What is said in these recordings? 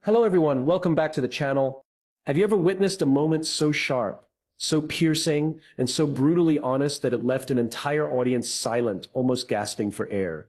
Hello everyone, welcome back to the channel. Have you ever witnessed a moment so sharp, so piercing, and so brutally honest that it left an entire audience silent, almost gasping for air?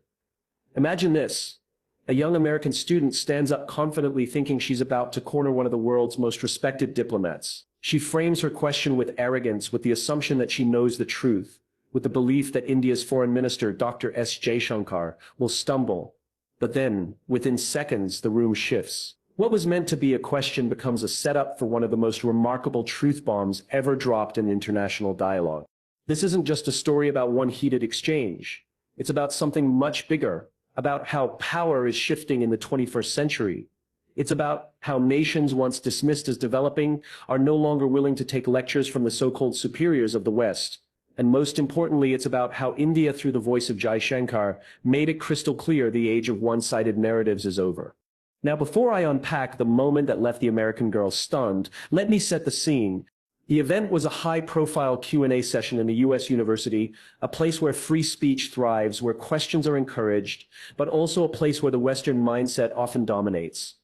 Imagine this. A young American student stands up confidently thinking she's about to corner one of the world's most respected diplomats. She frames her question with arrogance, with the assumption that she knows the truth, with the belief that India's foreign minister, Dr. Jaishankar, will stumble. But then, within seconds, the room shifts. What was meant to be a question becomes a setup for one of the most remarkable truth bombs ever dropped in international dialogue. This isn't just a story about one heated exchange. It's about something much bigger, about how power is shifting in the 21st century. It's about how nations once dismissed as developing are no longer willing to take lectures from the so-called superiors of the West. And most importantly, it's about how India, through the voice of Jaishankar, made it crystal clear the age of one-sided narratives is over. Now, before I unpack the moment that left the American girl stunned, let me set the scene. The event was a high-profile Q&A session in a U.S. university, a place where free speech thrives, where questions are encouraged, but also a place where the Western mindset often dominates,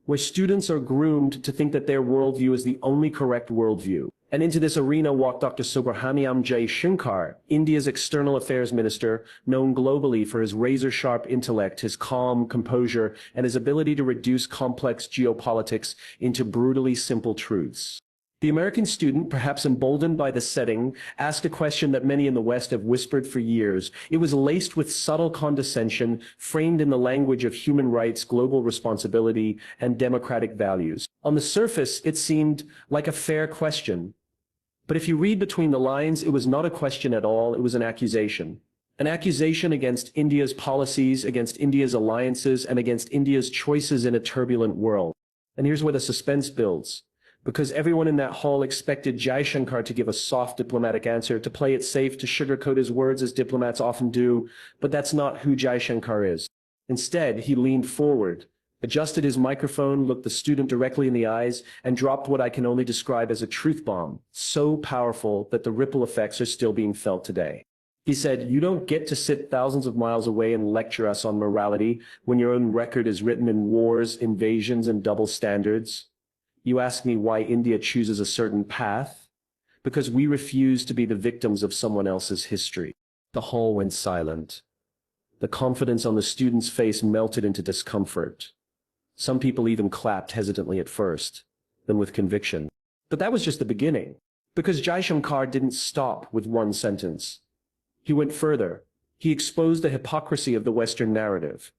where students are groomed to think that their worldview is the only correct worldview. And into this arena walked Dr. Jaishankar, India's external affairs minister, known globally for his razor-sharp intellect, his calm composure, and his ability to reduce complex geopolitics into brutally simple truths. The American student, perhaps emboldened by the setting, asked a question that many in the West have whispered for years. It was laced with subtle condescension, framed in the language of human rights, global responsibility, and democratic values. On the surface, it seemed like a fair question. But if you read between the lines, it was not a question at all, it was an accusation. An accusation against India's policies, against India's alliances, and against India's choices in a turbulent world. And here's where the suspense builds. Because everyone in that hall expected Jaishankar to give a soft diplomatic answer, to play it safe, to sugarcoat his words as diplomats often do, but that's not who Jaishankar is. Instead, he leaned forward, adjusted his microphone, looked the student directly in the eyes, and dropped what I can only describe as a truth bomb, so powerful that the ripple effects are still being felt today. He said, "You don't get to sit thousands of miles away and lecture us on morality when your own record is written in wars, invasions, and double standards. You ask me why India chooses a certain path? Because we refuse to be the victims of someone else's history." The hall went silent. The confidence on the student's face melted into discomfort. Some people even clapped hesitantly at first, then with conviction. But that was just the beginning, because Jaishankar didn't stop with one sentence. He went further. He exposed the hypocrisy of the Western narrative.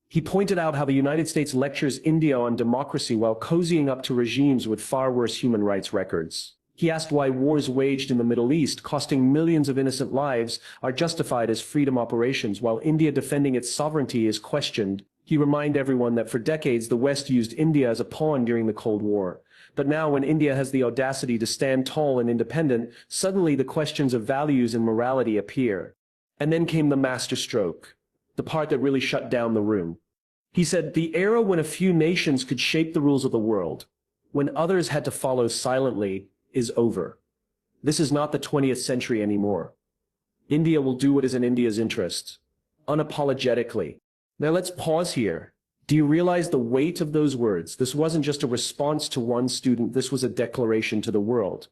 He pointed out how the United States lectures India on democracy while cozying up to regimes with far worse human rights records. He asked why wars waged in the Middle East, costing millions of innocent lives, are justified as freedom operations, while India defending its sovereignty is questioned. He reminded everyone that for decades the West used India as a pawn during the Cold War. But now, when India has the audacity to stand tall and independent, suddenly the questions of values and morality appear. And then came the masterstroke, the part that really shut down the room. He said, "The era when a few nations could shape the rules of the world, when others had to follow silently, is over. This is not the 20th century anymore. India will do what is in India's interest, unapologetically." Now let's pause here. Do you realize the weight of those words? This wasn't just a response to one student, this was a declaration to the world.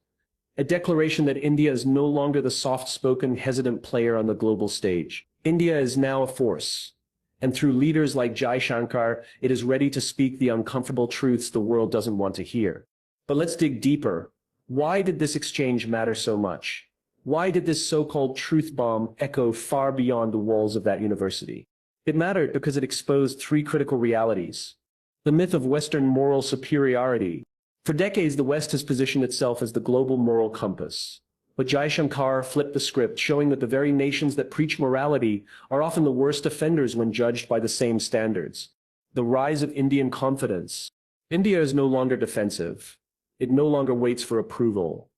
A declaration that India is no longer the soft-spoken, hesitant player on the global stage. India is now a force. And through leaders like Jaishankar, it is ready to speak the uncomfortable truths the world doesn't want to hear. But let's dig deeper. Why did this exchange matter so much? Why did this so-called truth bomb echo far beyond the walls of that university? It mattered because it exposed three critical realities. The myth of Western moral superiority. For decades, the West has positioned itself as the global moral compass. But Jaishankar flipped the script, showing that the very nations that preach morality are often the worst offenders when judged by the same standards. The rise of Indian confidence. India is no longer defensive. It no longer waits for approval.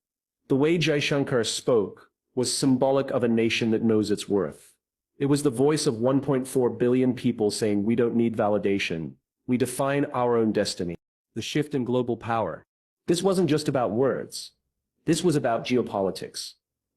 The way Jaishankar spoke was symbolic of a nation that knows its worth. It was the voice of 1.4 billion people saying, "We don't need validation. We define our own destiny." The shift in global power. This wasn't just about words. This was about geopolitics.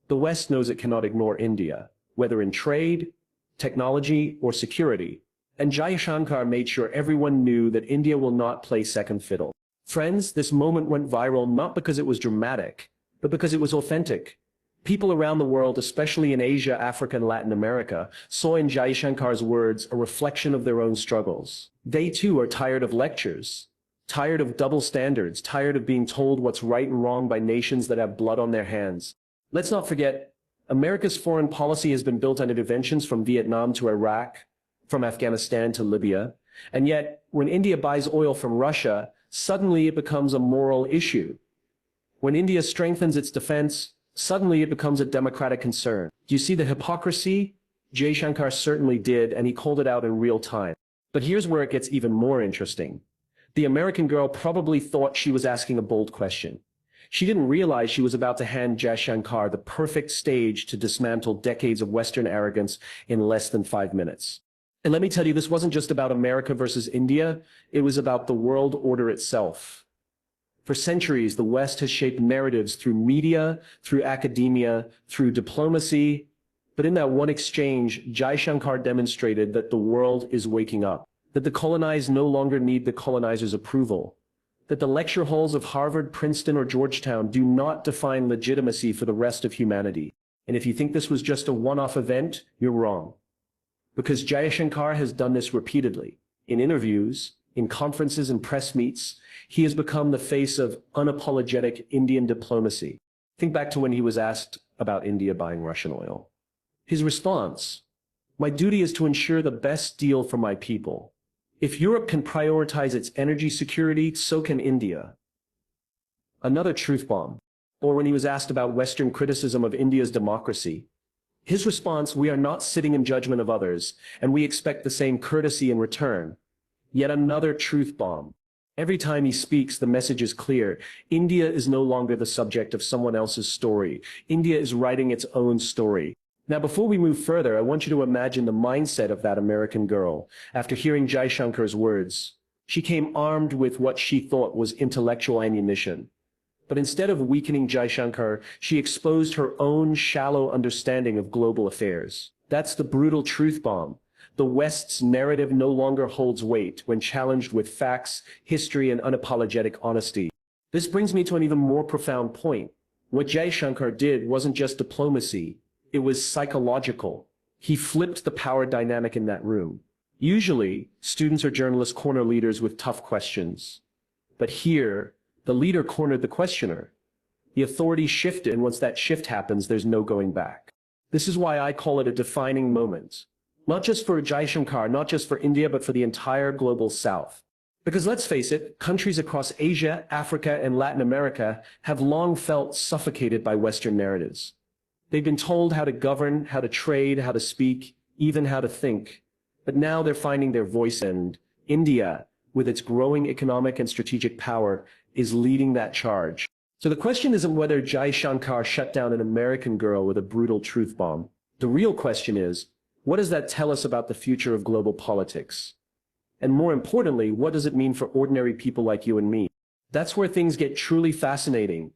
The West knows it cannot ignore India, whether in trade, technology, or security. And Jaishankar made sure everyone knew that India will not play second fiddle. Friends, this moment went viral not because it was dramatic, but because it was authentic. People around the world, especially in Asia, Africa, and Latin America, saw in Jaishankar's words a reflection of their own struggles. They too are tired of lectures, tired of double standards, tired of being told what's right and wrong by nations that have blood on their hands. Let's not forget, America's foreign policy has been built on interventions from Vietnam to Iraq, from Afghanistan to Libya, and yet, when India buys oil from Russia, suddenly it becomes a moral issue. When India strengthens its defense, suddenly it becomes a democratic concern. Do you see the hypocrisy? Jaishankar certainly did, and he called it out in real time. But here's where it gets even more interesting. The American girl probably thought she was asking a bold question. She didn't realize she was about to hand Jaishankar the perfect stage to dismantle decades of Western arrogance in less than 5 minutes. And let me tell you, this wasn't just about America versus India. It was about the world order itself. For centuries, the West has shaped narratives through media, through academia, through diplomacy. But in that one exchange, Jaishankar demonstrated that the world is waking up, that the colonized no longer need the colonizers' approval, that the lecture halls of Harvard, Princeton, or Georgetown do not define legitimacy for the rest of humanity. And if you think this was just a one-off event, you're wrong. Because Jaishankar has done this repeatedly. In interviews, in conferences and press meets, he has become the face of unapologetic Indian diplomacy. Think back to when he was asked about India buying Russian oil. His response, "My duty is to ensure the best deal for my people. If Europe can prioritize its energy security, so can India." Another truth bomb. Or when he was asked about Western criticism of India's democracy, his response, "We are not sitting in judgment of others, and we expect the same courtesy in return." Yet another truth bomb. Every time he speaks, the message is clear. India is no longer the subject of someone else's story. India is writing its own story. Now, before we move further, I want you to imagine the mindset of that American girl. After hearing Jaishankar's words, she came armed with what she thought was intellectual ammunition. But instead of weakening Jaishankar, she exposed her own shallow understanding of global affairs. That's the brutal truth bomb. The West's narrative no longer holds weight when challenged with facts, history, and unapologetic honesty. This brings me to an even more profound point. What Jaishankar did wasn't just diplomacy. It was psychological. He flipped the power dynamic in that room. Usually, students or journalists corner leaders with tough questions. But here, the leader cornered the questioner. The authority shifted, and once that shift happens, there's no going back. This is why I call it a defining moment. Not just for Jaishankar, not just for India, but for the entire global South. Because let's face it, countries across Asia, Africa, and Latin America have long felt suffocated by Western narratives. They've been told how to govern, how to trade, how to speak, even how to think. But now they're finding their voice, and India, with its growing economic and strategic power, is leading that charge. So the question isn't whether Jaishankar shut down an American girl with a brutal truth bomb. The real question is, what does that tell us about the future of global politics? And more importantly, what does it mean for ordinary people like you and me? That's where things get truly fascinating.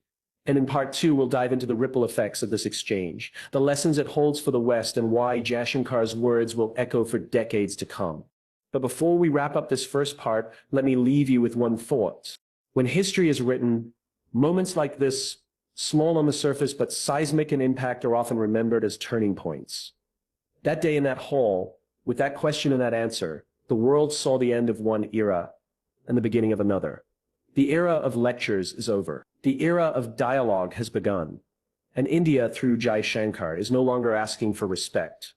And in part 2, we'll dive into the ripple effects of this exchange, the lessons it holds for the West, and why Jaishankar's words will echo for decades to come. But before we wrap up this first part, let me leave you with one thought. When history is written, moments like this, small on the surface but seismic in impact, are often remembered as turning points. That day in that hall, with that question and that answer, the world saw the end of one era and the beginning of another. The era of lectures is over. The era of dialogue has begun. And India, through Jaishankar, is no longer asking for respect.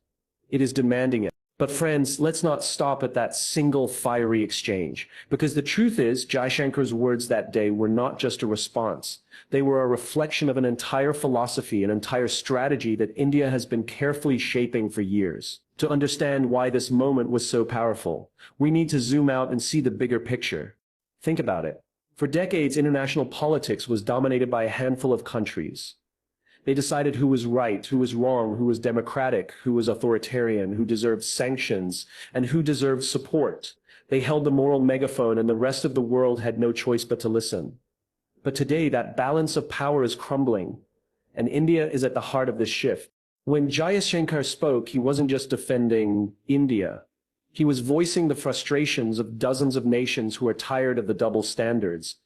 It is demanding it. But friends, let's not stop at that single fiery exchange, because the truth is, Jaishankar's words that day were not just a response. They were a reflection of an entire philosophy, an entire strategy that India has been carefully shaping for years. To understand why this moment was so powerful, we need to zoom out and see the bigger picture. Think about it. For decades, international politics was dominated by a handful of countries. They decided who was right, who was wrong, who was democratic, who was authoritarian, who deserved sanctions, and who deserved support. They held the moral megaphone, and the rest of the world had no choice but to listen. But today, that balance of power is crumbling, and India is at the heart of this shift. When Jaishankar spoke, he wasn't just defending India. He was voicing the frustrations of dozens of nations who are tired of the double standards.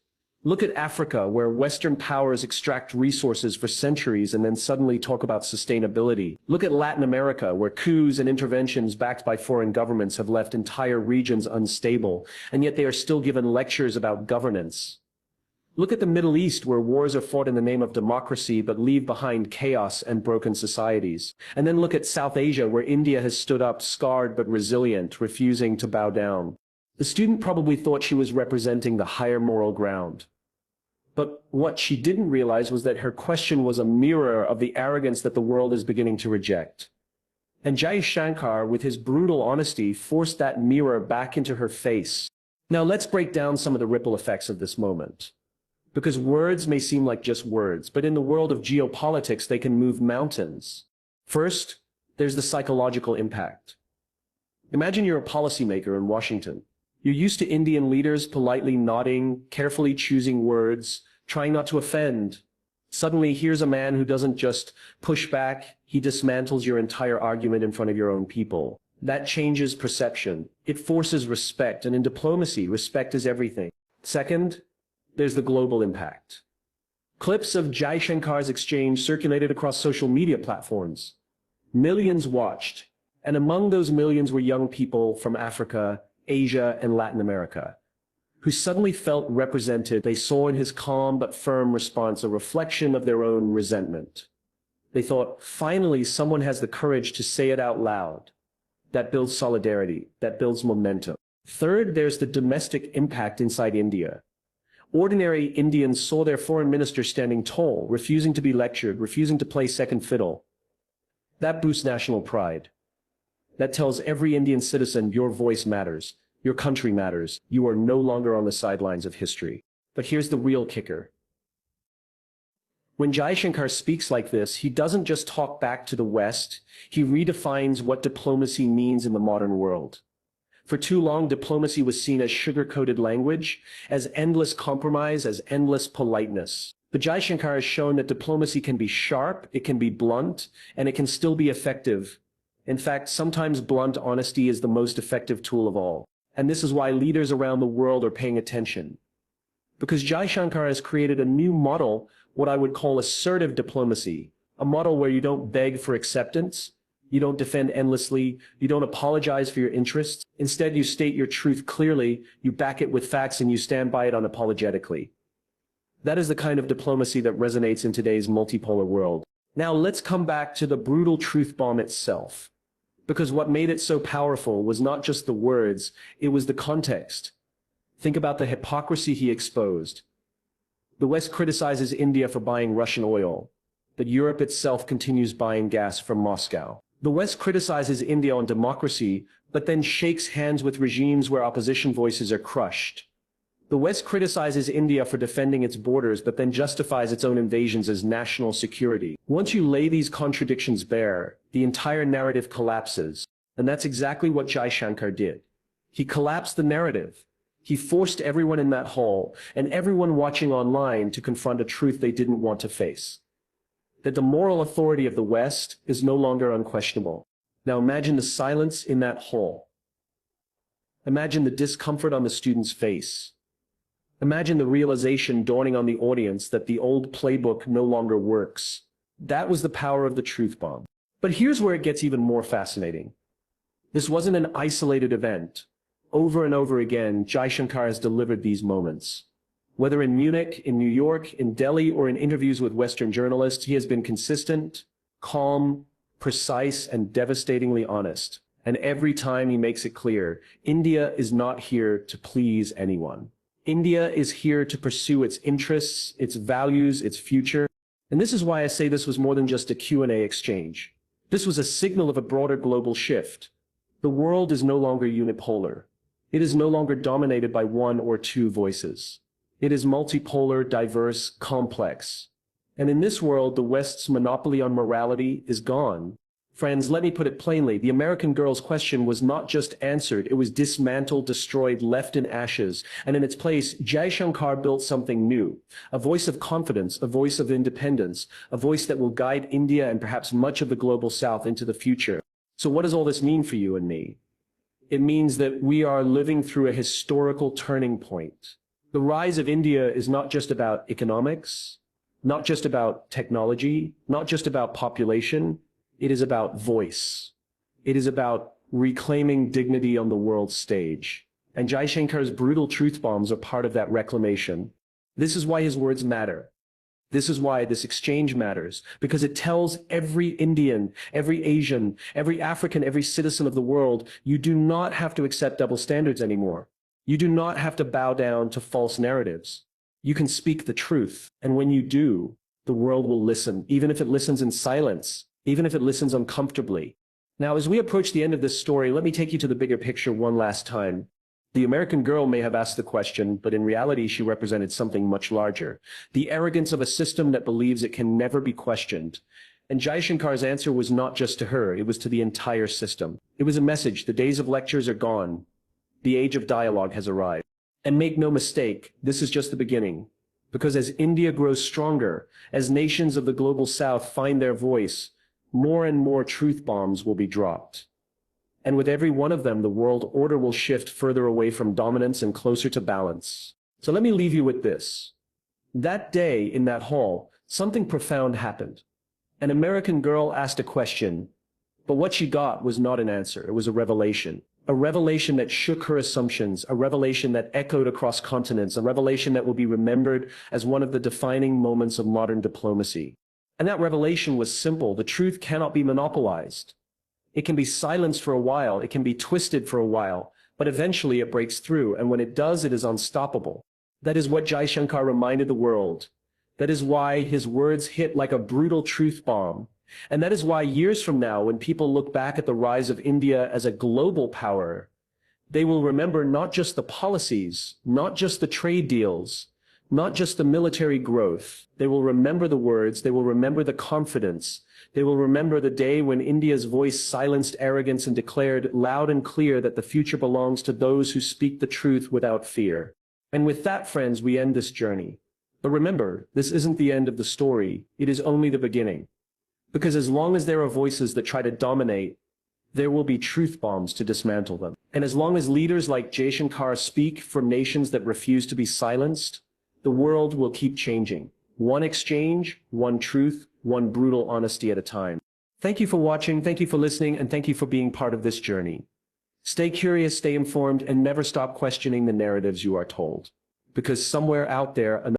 Look at Africa, where Western powers extract resources for centuries and then suddenly talk about sustainability. Look at Latin America, where coups and interventions backed by foreign governments have left entire regions unstable, and yet they are still given lectures about governance. Look at the Middle East, where wars are fought in the name of democracy but leave behind chaos and broken societies. And then look at South Asia, where India has stood up, scarred but resilient, refusing to bow down. The student probably thought she was representing the higher moral ground. But what she didn't realize was that her question was a mirror of the arrogance that the world is beginning to reject. And Jaishankar, with his brutal honesty, forced that mirror back into her face. Now let's break down some of the ripple effects of this moment. Because words may seem like just words, but in the world of geopolitics, they can move mountains. First, there's the psychological impact. Imagine you're a policymaker in Washington. You're used to Indian leaders politely nodding, carefully choosing words, trying not to offend. Suddenly, here's a man who doesn't just push back, he dismantles your entire argument in front of your own people. That changes perception. It forces respect, and in diplomacy, respect is everything. Second, there's the global impact. Clips of Jaishankar's exchange circulated across social media platforms. Millions watched, and among those millions were young people from Africa, Asia, and Latin America, who suddenly felt represented. They saw in his calm but firm response a reflection of their own resentment. They thought, finally, someone has the courage to say it out loud. That builds solidarity, that builds momentum. Third, there's the domestic impact inside India. Ordinary Indians saw their foreign minister standing tall, refusing to be lectured, refusing to play second fiddle. That boosts national pride. That tells every Indian citizen your voice matters, your country matters, you are no longer on the sidelines of history. But here's the real kicker. When Jaishankar speaks like this, he doesn't just talk back to the West, he redefines what diplomacy means in the modern world. For too long, diplomacy was seen as sugar-coated language, as endless compromise, as endless politeness. But Jaishankar has shown that diplomacy can be sharp, it can be blunt, and it can still be effective. In fact, sometimes blunt honesty is the most effective tool of all. And this is why leaders around the world are paying attention. Because Jaishankar has created a new model, what I would call assertive diplomacy, a model where you don't beg for acceptance, you don't defend endlessly, you don't apologize for your interests. Instead, you state your truth clearly, you back it with facts, and you stand by it unapologetically. That is the kind of diplomacy that resonates in today's multipolar world. Now let's come back to the brutal truth bomb itself. Because what made it so powerful was not just the words, it was the context. Think about the hypocrisy he exposed. The West criticizes India for buying Russian oil, but Europe itself continues buying gas from Moscow. The West criticizes India on democracy, but then shakes hands with regimes where opposition voices are crushed. The West criticizes India for defending its borders, but then justifies its own invasions as national security. Once you lay these contradictions bare, the entire narrative collapses. And that's exactly what Jaishankar did. He collapsed the narrative. He forced everyone in that hall, and everyone watching online, to confront a truth they didn't want to face. That the moral authority of the West is no longer unquestionable. Now imagine the silence in that hall. Imagine the discomfort on the student's face. Imagine the realization dawning on the audience that the old playbook no longer works. That was the power of the truth bomb. But here's where it gets even more fascinating. This wasn't an isolated event. Over and over again, Jaishankar has delivered these moments. Whether in Munich, in New York, in Delhi, or in interviews with Western journalists, he has been consistent, calm, precise, and devastatingly honest. And every time he makes it clear, India is not here to please anyone. India is here to pursue its interests, its values, its future. And this is why I say this was more than just a Q&A exchange. This was a signal of a broader global shift. The world is no longer unipolar. It is no longer dominated by one or two voices. It is multipolar, diverse, complex. And in this world, the West's monopoly on morality is gone. Friends, let me put it plainly. The American girl's question was not just answered, it was dismantled, destroyed, left in ashes. And in its place, Jaishankar built something new. A voice of confidence, a voice of independence, a voice that will guide India and perhaps much of the global South into the future. So what does all this mean for you and me? It means that we are living through a historical turning point. The rise of India is not just about economics, not just about technology, not just about population. It is about voice. It is about reclaiming dignity on the world stage. And Jaishankar's brutal truth bombs are part of that reclamation. This is why his words matter. This is why this exchange matters, because it tells every Indian, every Asian, every African, every citizen of the world, you do not have to accept double standards anymore. You do not have to bow down to false narratives. You can speak the truth, and when you do, the world will listen, even if it listens in silence, even if it listens uncomfortably. Now, as we approach the end of this story, let me take you to the bigger picture one last time. The American girl may have asked the question, but in reality, she represented something much larger. The arrogance of a system that believes it can never be questioned. And Jaishankar's answer was not just to her, it was to the entire system. It was a message: the days of lectures are gone. The age of dialogue has arrived. And make no mistake, this is just the beginning. Because as India grows stronger, as nations of the global south find their voice, more and more truth bombs will be dropped. And with every one of them, the world order will shift further away from dominance and closer to balance. So let me leave you with this. That day in that hall, something profound happened. An American girl asked a question, but what she got was not an answer. It was a revelation. A revelation that shook her assumptions, a revelation that echoed across continents, a revelation that will be remembered as one of the defining moments of modern diplomacy. And that revelation was simple. The truth cannot be monopolized. It can be silenced for a while, it can be twisted for a while, but eventually it breaks through, and when it does, it is unstoppable. That is what Jaishankar reminded the world. That is why his words hit like a brutal truth bomb. And that is why years from now, when people look back at the rise of India as a global power, they will remember not just the policies, not just the trade deals, not just the military growth. They will remember the words, they will remember the confidence. They will remember the day when India's voice silenced arrogance and declared loud and clear that the future belongs to those who speak the truth without fear. And with that, friends, we end this journey. But remember, this isn't the end of the story. It is only the beginning. Because as long as there are voices that try to dominate, there will be truth bombs to dismantle them. And as long as leaders like Jaishankar speak from nations that refuse to be silenced, the world will keep changing. One exchange, one truth, one brutal honesty at a time. Thank you for watching, thank you for listening, and thank you for being part of this journey. Stay curious, stay informed, and never stop questioning the narratives you are told. Because somewhere out there,